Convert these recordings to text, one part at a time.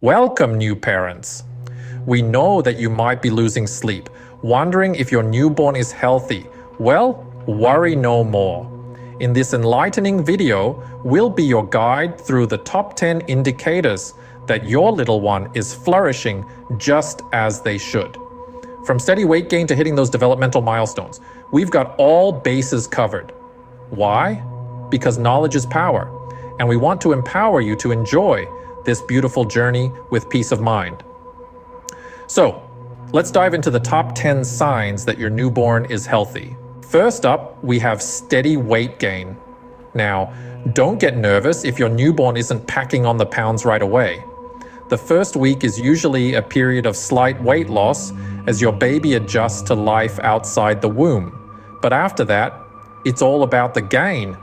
Welcome, new parents. We know that you might be losing sleep, wondering if your newborn is healthy. Well, worry no more. In this enlightening video, we'll be your guide through the top 10 indicators that your little one is flourishing just as they should. From steady weight gain to hitting those developmental milestones, we've got all bases covered. Why? Because knowledge is power, and we want to empower you to enjoy this beautiful journey with peace of mind. So, let's dive into the top 10 signs that your newborn is healthy. First up, we have steady weight gain. Now, don't get nervous if your newborn isn't packing on the pounds right away. The first week is usually a period of slight weight loss as your baby adjusts to life outside the womb. But after that, it's all about the gain.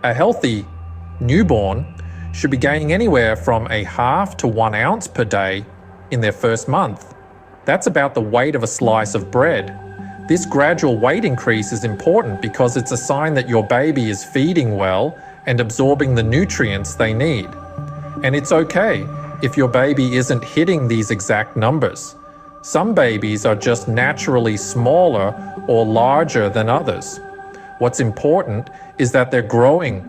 A healthy newborn should be gaining anywhere from a half to 1 ounce per day in their first month. That's about the weight of a slice of bread. This gradual weight increase is important because it's a sign that your baby is feeding well and absorbing the nutrients they need. And it's okay if your baby isn't hitting these exact numbers. Some babies are just naturally smaller or larger than others. What's important is that they're growing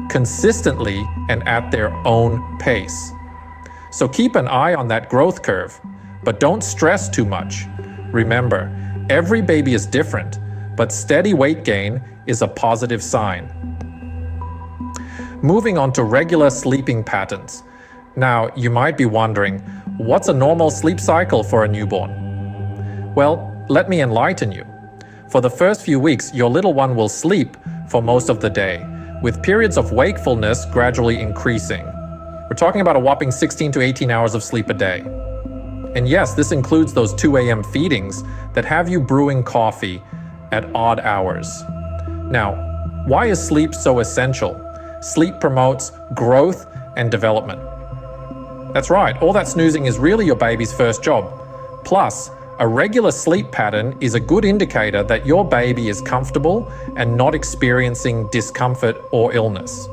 consistently and at their own pace. So keep an eye on that growth curve, but don't stress too much. Remember, every baby is different, but steady weight gain is a positive sign. Moving on to regular sleeping patterns. Now, you might be wondering, what's a normal sleep cycle for a newborn? Well, let me enlighten you. For the first few weeks, your little one will sleep for most of the day, with periods of wakefulness gradually increasing. We're talking about a whopping 16 to 18 hours of sleep a day. And yes, this includes those 2 a.m. feedings that have you brewing coffee at odd hours. Now, why is sleep so essential? Sleep promotes growth and development. That's right, all that snoozing is really your baby's first job. Plus, a regular sleep pattern is a good indicator that your baby is comfortable and not experiencing discomfort or illness.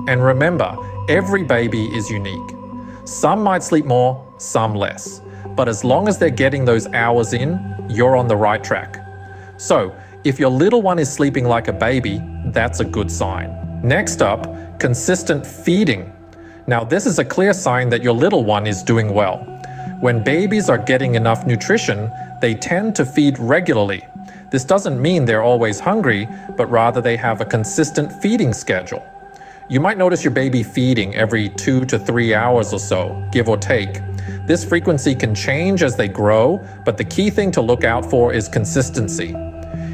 And remember, every baby is unique. Some might sleep more, some less. But as long as they're getting those hours in, you're on the right track. So, if your little one is sleeping like a baby, that's a good sign. Next up, consistent feeding. Now, this is a clear sign that your little one is doing well. When babies are getting enough nutrition, they tend to feed regularly. This doesn't mean they're always hungry, but rather they have a consistent feeding schedule. You might notice your baby feeding every 2 to 3 hours or so, give or take. This frequency can change as they grow, but the key thing to look out for is consistency.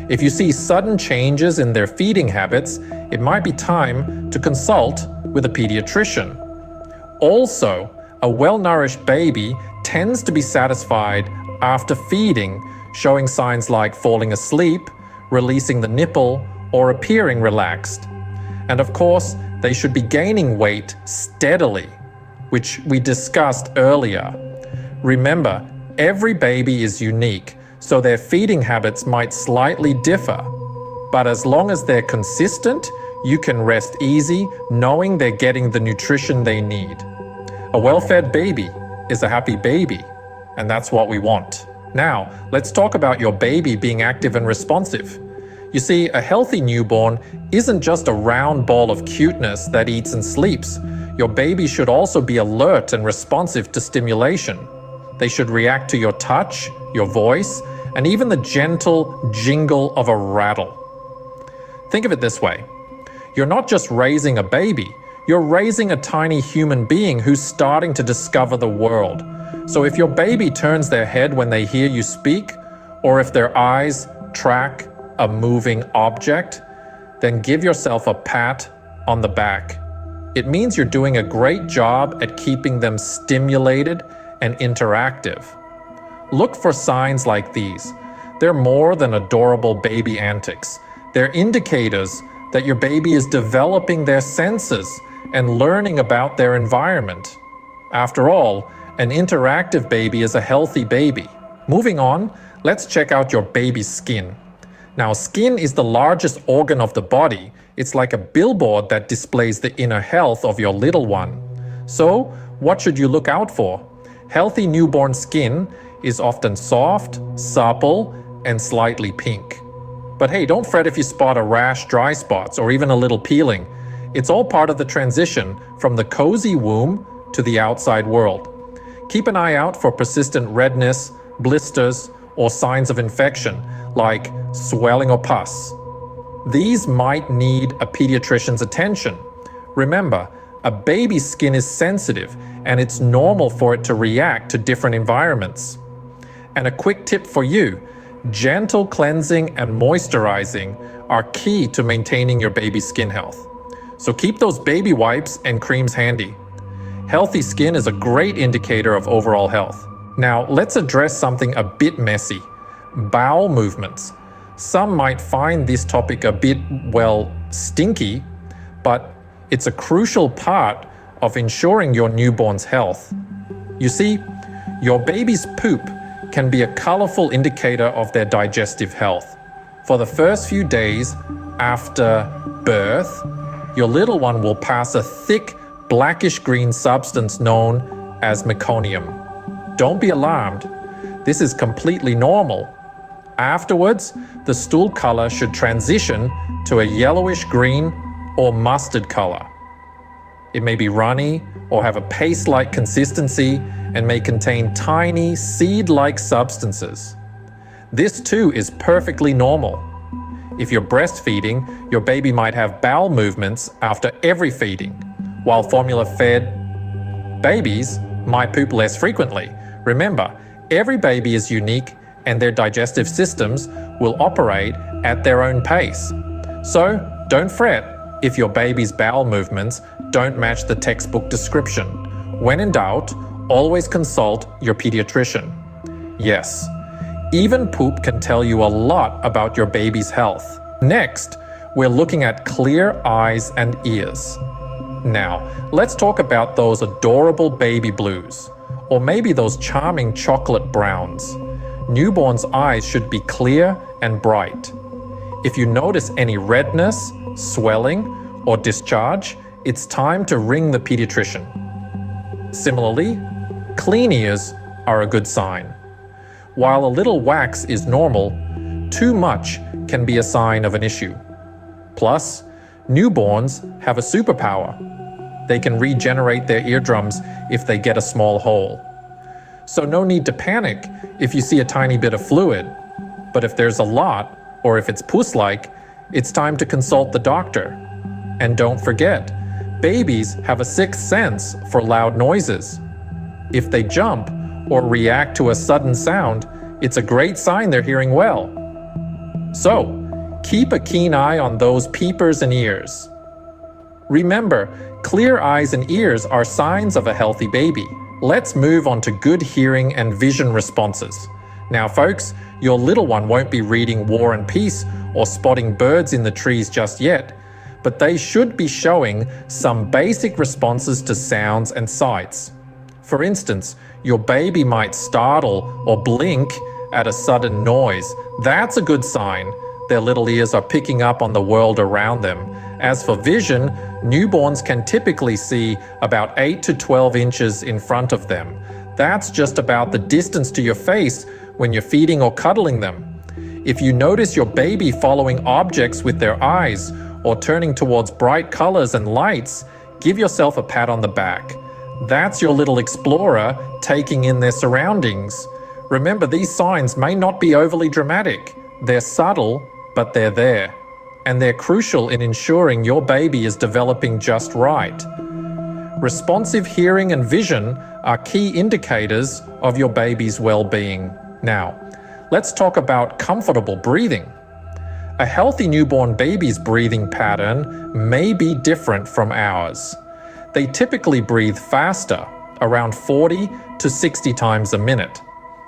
If you see sudden changes in their feeding habits, it might be time to consult with a pediatrician. Also, a well-nourished baby tends to be satisfied after feeding, showing signs like falling asleep, releasing the nipple, or appearing relaxed. And of course, they should be gaining weight steadily, which we discussed earlier. Remember, every baby is unique, so their feeding habits might slightly differ. But as long as they're consistent, you can rest easy knowing they're getting the nutrition they need. A well-fed baby is a happy baby, and that's what we want. Now, let's talk about your baby being active and responsive. You see, a healthy newborn isn't just a round ball of cuteness that eats and sleeps. Your baby should also be alert and responsive to stimulation. They should react to your touch, your voice, and even the gentle jingle of a rattle. Think of it this way. You're not just raising a baby, you're raising a tiny human being who's starting to discover the world. So if your baby turns their head when they hear you speak, or if their eyes track a moving object, then give yourself a pat on the back. It means you're doing a great job at keeping them stimulated and interactive. Look for signs like these. They're more than adorable baby antics. They're indicators that your baby is developing their senses and learning about their environment. After all, an interactive baby is a healthy baby. Moving on, let's check out your baby's skin. Now, skin is the largest organ of the body. It's like a billboard that displays the inner health of your little one. So, What should you look out for? Healthy newborn skin is often soft, supple, and slightly pink. But hey, don't fret if you spot a rash, dry spots, or even a little peeling. It's all part of the transition from the cozy womb to the outside world. Keep an eye out for persistent redness, blisters, or signs of infection, like swelling or pus. These might need a pediatrician's attention. Remember, a baby's skin is sensitive, and it's normal for it to react to different environments. And a quick tip for you, gentle cleansing and moisturizing are key to maintaining your baby's skin health. So keep those baby wipes and creams handy. Healthy skin is a great indicator of overall health. Now, let's address something a bit messy: bowel movements. Some might find this topic a bit, stinky, but it's a crucial part of ensuring your newborn's health. You see, your baby's poop can be a colorful indicator of their digestive health. For the first few days after birth, your little one will pass a thick, blackish-green substance known as meconium. Don't be alarmed. This is completely normal. Afterwards, the stool color should transition to a yellowish-green or mustard color. It may be runny or have a paste-like consistency and may contain tiny, seed-like substances. This too is perfectly normal. If you're breastfeeding, your baby might have bowel movements after every feeding, while formula-fed babies might poop less frequently. Remember, every baby is unique and their digestive systems will operate at their own pace. So, don't fret if your baby's bowel movements don't match the textbook description. When in doubt, always consult your pediatrician. Yes, even poop can tell you a lot about your baby's health. Next, we're looking at clear eyes and ears. Now, let's talk about those adorable baby blues, or maybe those charming chocolate browns. Newborns' eyes should be clear and bright. If you notice any redness, swelling, or discharge, it's time to ring the pediatrician. Similarly, clean ears are a good sign. While a little wax is normal, too much can be a sign of an issue. Plus, newborns have a superpower. They can regenerate their eardrums if they get a small hole. So no need to panic if you see a tiny bit of fluid. But if there's a lot, or if it's pus-like, it's time to consult the doctor. And don't forget, babies have a sixth sense for loud noises. If they jump or react to a sudden sound, it's a great sign they're hearing well. So, keep a keen eye on those peepers and ears. Remember, clear eyes and ears are signs of a healthy baby. Let's move on to good hearing and vision responses. Now folks, your little one won't be reading War and Peace or spotting birds in the trees just yet, but they should be showing some basic responses to sounds and sights. For instance, your baby might startle or blink at a sudden noise. That's a good sign their little ears are picking up on the world around them. As for vision, newborns can typically see about 8 to 12 inches in front of them. That's just about the distance to your face when you're feeding or cuddling them. If you notice your baby following objects with their eyes or turning towards bright colors and lights, give yourself a pat on the back. That's your little explorer taking in their surroundings. Remember, these signs may not be overly dramatic. They're subtle, but they're there. And they're crucial in ensuring your baby is developing just right. Responsive hearing and vision are key indicators of your baby's well-being. Now, let's talk about comfortable breathing. A healthy newborn baby's breathing pattern may be different from ours. They typically breathe faster, around 40 to 60 times a minute.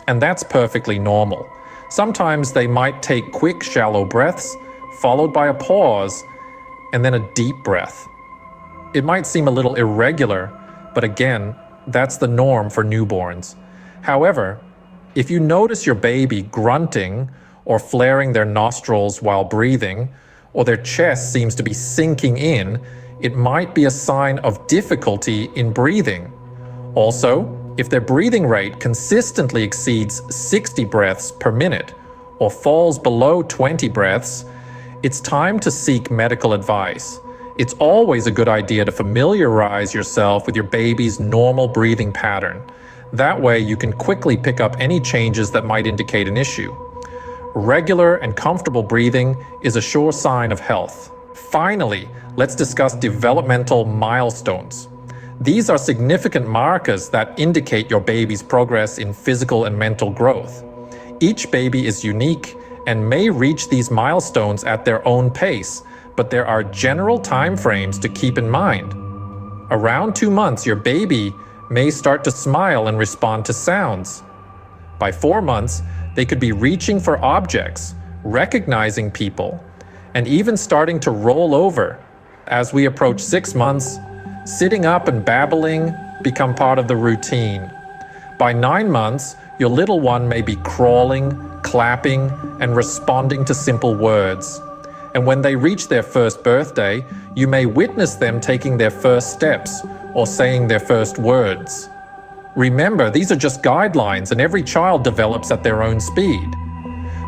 And that's perfectly normal. Sometimes they might take quick, shallow breaths, followed by a pause, and then a deep breath. It might seem a little irregular, but again, that's the norm for newborns. However, if you notice your baby grunting or flaring their nostrils while breathing, or their chest seems to be sinking in, it might be a sign of difficulty in breathing. Also, if their breathing rate consistently exceeds 60 breaths per minute or falls below 20 breaths, it's time to seek medical advice. It's always a good idea to familiarize yourself with your baby's normal breathing pattern. That way you can quickly pick up any changes that might indicate an issue. Regular and comfortable breathing is a sure sign of health. Finally, let's discuss developmental milestones. These are significant markers that indicate your baby's progress in physical and mental growth. Each baby is unique and may reach these milestones at their own pace, but there are general timeframes to keep in mind. Around 2 months, your baby may start to smile and respond to sounds. By 4 months, they could be reaching for objects, recognizing people, and even starting to roll over. As we approach 6 months, sitting up and babbling become part of the routine. By 9 months, your little one may be crawling, clapping, and responding to simple words. And when they reach their first birthday, you may witness them taking their first steps or saying their first words. Remember, these are just guidelines and every child develops at their own speed.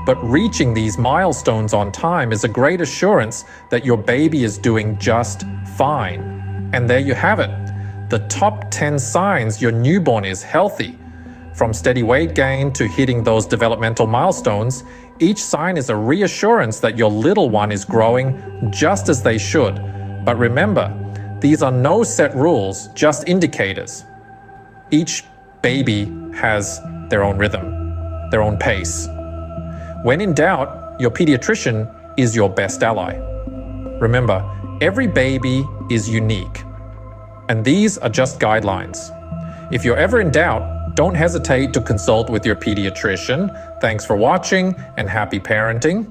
But reaching these milestones on time is a great assurance that your baby is doing just fine. And there you have it, the top 10 signs your newborn is healthy. From steady weight gain to hitting those developmental milestones, each sign is a reassurance that your little one is growing just as they should. But remember, these are no set rules, just indicators. Each baby has their own rhythm, their own pace. When in doubt, your pediatrician is your best ally. Remember, every baby is unique, and these are just guidelines. If you're ever in doubt, don't hesitate to consult with your pediatrician. Thanks for watching and happy parenting.